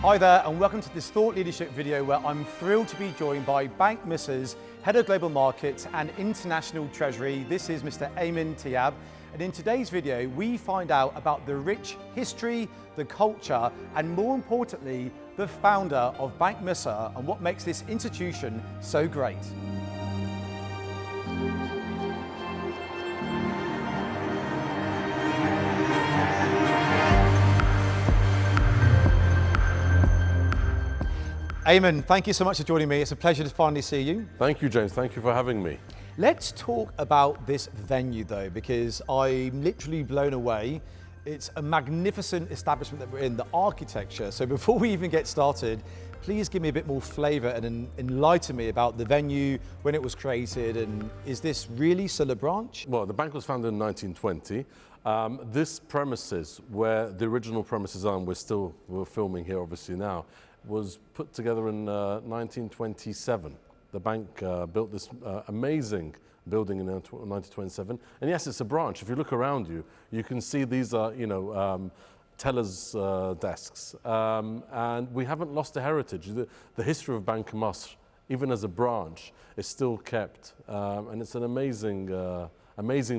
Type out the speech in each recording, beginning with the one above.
Hi there and welcome to this thought leadership video where I'm thrilled to be joined by Banque Misr's Head of Global Markets and International Treasury. This is Mr. Eamon Tiab, and in today's video we find out about the rich history, the culture and more importantly the founder of Banque Misr and what makes this institution so great. Eamon, thank you so much for joining me. It's a pleasure to finally see you. Thank you, James. Thank you for having me. Let's talk about this venue though, because I'm literally blown away. It's a magnificent establishment that we're in, the architecture. So before we even get started, please give me a bit more flavor and enlighten me about the venue, when it was created, and is this really still a branch? Well, the bank was founded in 1920. This premises, where the original premises are, and we're filming here obviously now, was put together in 1927. The bank built this amazing building in 1927. And yes, it's a branch. If you look around you, you can see these are, tellers' desks. And we haven't lost the heritage. The history of Banque Misr, even as a branch, is still kept. And it's an amazing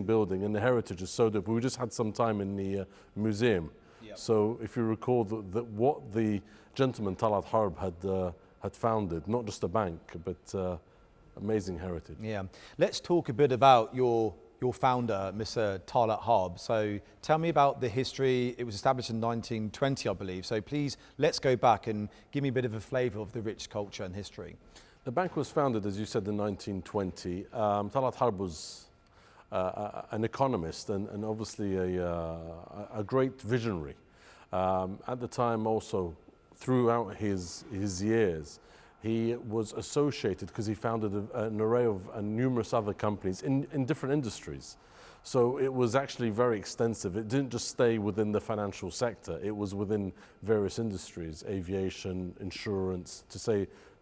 building, and the heritage is so deep. We just had some time in the museum. Yep. So if you recall what the gentleman Talaat Harb had founded, not just a bank, but amazing heritage. Yeah. Let's talk a bit about your founder, Mr. Talaat Harb. So tell me about the history. It was established in 1920, I believe. So please, let's go back and give me a bit of a flavor of the rich culture and history. The bank was founded, as you said, in 1920. Talaat Harb was an economist and obviously a great visionary. At the time also, throughout his years, he was associated, because he founded an array of numerous other companies in different industries. So it was actually very extensive. It didn't just stay within the financial sector. It was within various industries, aviation, insurance,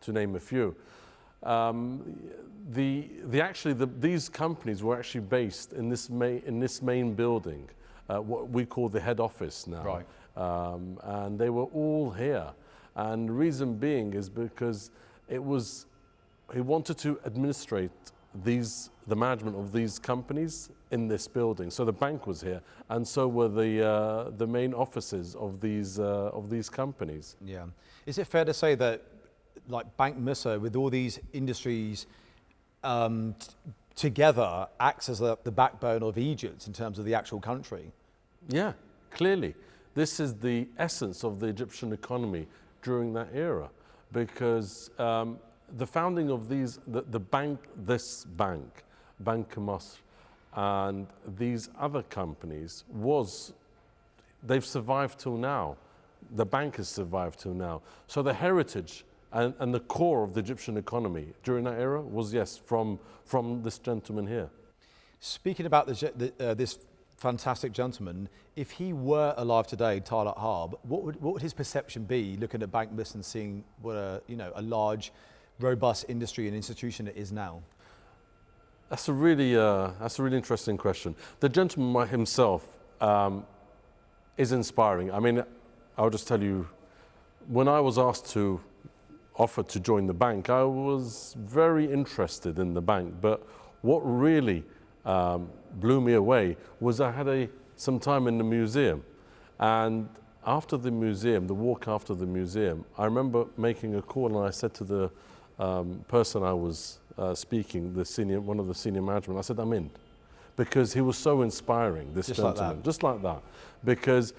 to name a few. These companies were actually based in this main building, what we call the head office now. Right. And they were all here. And the reason being is because he wanted to administrate the management of these companies in this building. So the bank was here, and so were the main offices of these companies. Yeah. Is it fair to say that, like Banque Misr, with all these industries together, acts as the backbone of Egypt in terms of the actual country? Yeah, clearly. This is the essence of the Egyptian economy during that era, because the founding of this bank, Banque Misr, and these other companies they've survived till now. The bank has survived till now. So the heritage and the core of the Egyptian economy during that era was, yes, from this gentleman here. Speaking about this fantastic gentleman, if he were alive today, Talaat Harb, what would his perception be looking at Banque Misr and seeing what a large, robust industry and institution it is now? That's a really interesting question. The gentleman himself is inspiring. I mean, I'll just tell you, when I was offered to join the bank, I was very interested in the bank, but what really blew me away was I had some time in the museum, and after the museum, the walk after the museum, I remember making a call, and I said to the person I was speaking, one of the senior management, I said, I'm in, because he was so inspiring, this gentleman, just like that, because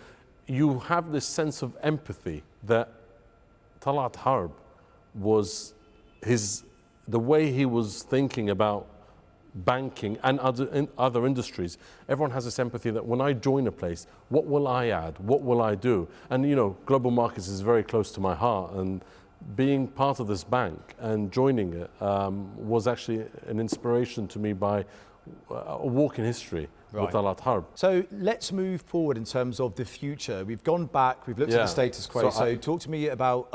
you have this sense of empathy that Talaat Harb was the way he was thinking about banking and other industries. Everyone has this empathy that when I join a place, what will I add? What will I do? And global markets is very close to my heart, and being part of this bank and joining it was actually an inspiration to me by a walk in history. Right. With Talaat Harb. So let's move forward in terms of the future. We've gone back, we've looked at the status quo. So talk to me about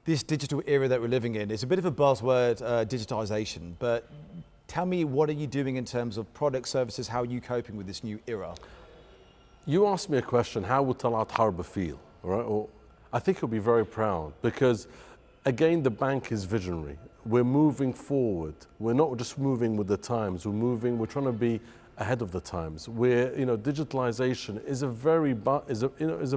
this digital era that we're living in. It's a bit of a buzzword, digitisation, but tell me, what are you doing in terms of product services? How are you coping with this new era? You asked me a question, how would Talaat Harb feel? Right? I think he'll be very proud because, again, the bank is visionary. We're moving forward. We're not just moving with the times. We're trying to be ahead of the times. Digitalization is a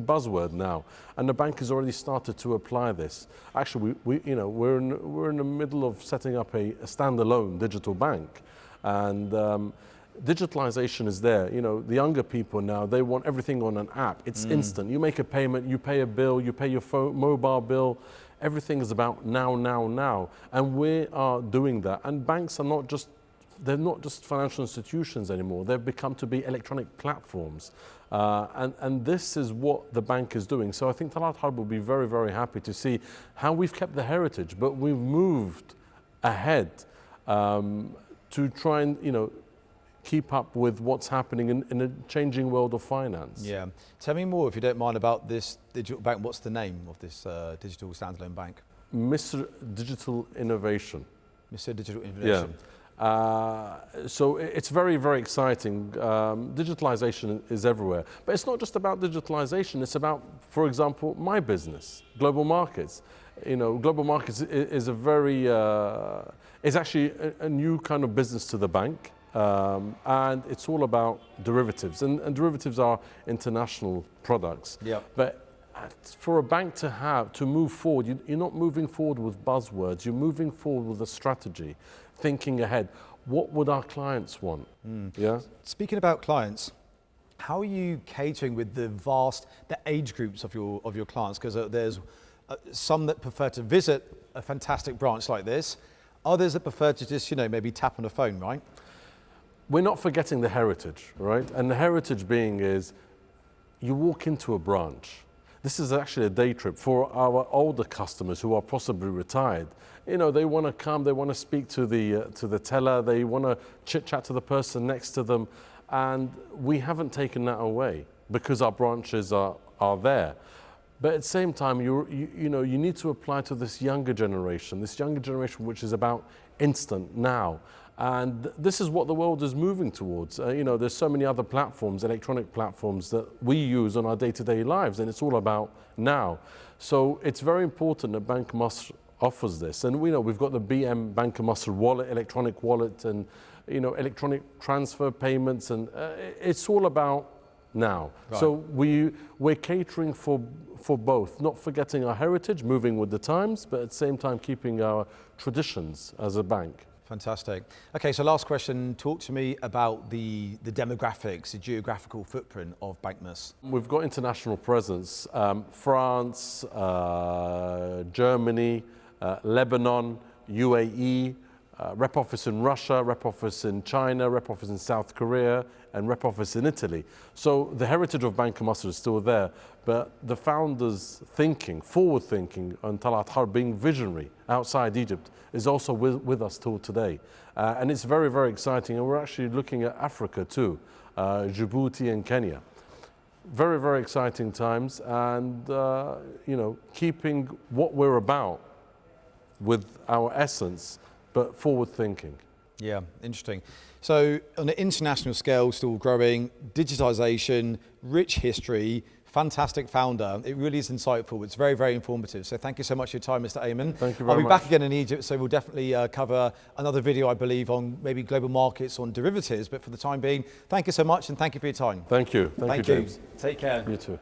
buzzword now, and the bank has already started to apply this. Actually, we're in the middle of setting up a standalone digital bank, and digitalization is there. The younger people now, they want everything on an app. It's instant. You make a payment, you pay a bill, you pay your mobile bill. Everything is about now, now, now. And we are doing that. And banks are they're not just financial institutions anymore. They've become to be electronic platforms. And this is what the bank is doing. So I think Talaat Harb will be very, very happy to see how we've kept the heritage, but we've moved ahead to try and, keep up with what's happening in a changing world of finance. Yeah. Tell me more, if you don't mind, about this digital bank. What's the name of this digital standalone bank? Misr Digital Innovation. Misr Digital Innovation. Yeah. So it's very, very exciting. Digitalization is everywhere. But it's not just about digitalization. It's about, for example, my business, global markets. Global markets is is actually a new kind of business to the bank. And it's all about derivatives, and derivatives are international products. Yeah. But for a bank to move forward, you're not moving forward with buzzwords. You're moving forward with a strategy, thinking ahead. What would our clients want? Yeah. Speaking about clients, how are you catering with the age groups of your clients? Because there's some that prefer to visit a fantastic branch like this, others that prefer to just maybe tap on a phone, right? We're not forgetting the heritage, right? And the heritage being is, you walk into a branch. This is actually a day trip for our older customers who are possibly retired. They want to come, they want to speak to the teller, they want to chit chat to the person next to them, and we haven't taken that away because our branches are there. But at the same time, you need to apply to this younger generation which is about instant now. And this is what the world is moving towards. There's so many other platforms, electronic platforms, that we use on our day-to-day lives, and it's all about now. So it's very important that Banque Misr offers this. And we've got the BM Banque Misr wallet, electronic wallet, and electronic transfer payments, and it's all about now. Right. So we're catering for both, not forgetting our heritage, moving with the times, but at the same time keeping our traditions as a bank. Fantastic. Okay, so last question. Talk to me about the demographics, the geographical footprint of Banque Misr. We've got international presence. France, Germany, Lebanon, UAE, rep office in Russia, rep office in China, rep office in South Korea, and rep office in Italy. So the heritage of Banque Misr is still there, but the founders' thinking, forward thinking, on Talaat Harb being visionary outside Egypt is also with us till today. And it's very, very exciting. And we're actually looking at Africa too, Djibouti and Kenya. Very, very exciting times, and keeping what we're about with our essence, but forward thinking. Yeah, interesting. So on an international scale, still growing, digitization, rich history, fantastic founder. It really is insightful. It's very, very informative. So thank you so much for your time, Mr. Eamon. Thank you very much. I'll be back again in Egypt, so we'll definitely cover another video, I believe, on maybe global markets, on derivatives. But for the time being, thank you so much, and thank you for your time. Thank you. Thank you, James. Take care. You too.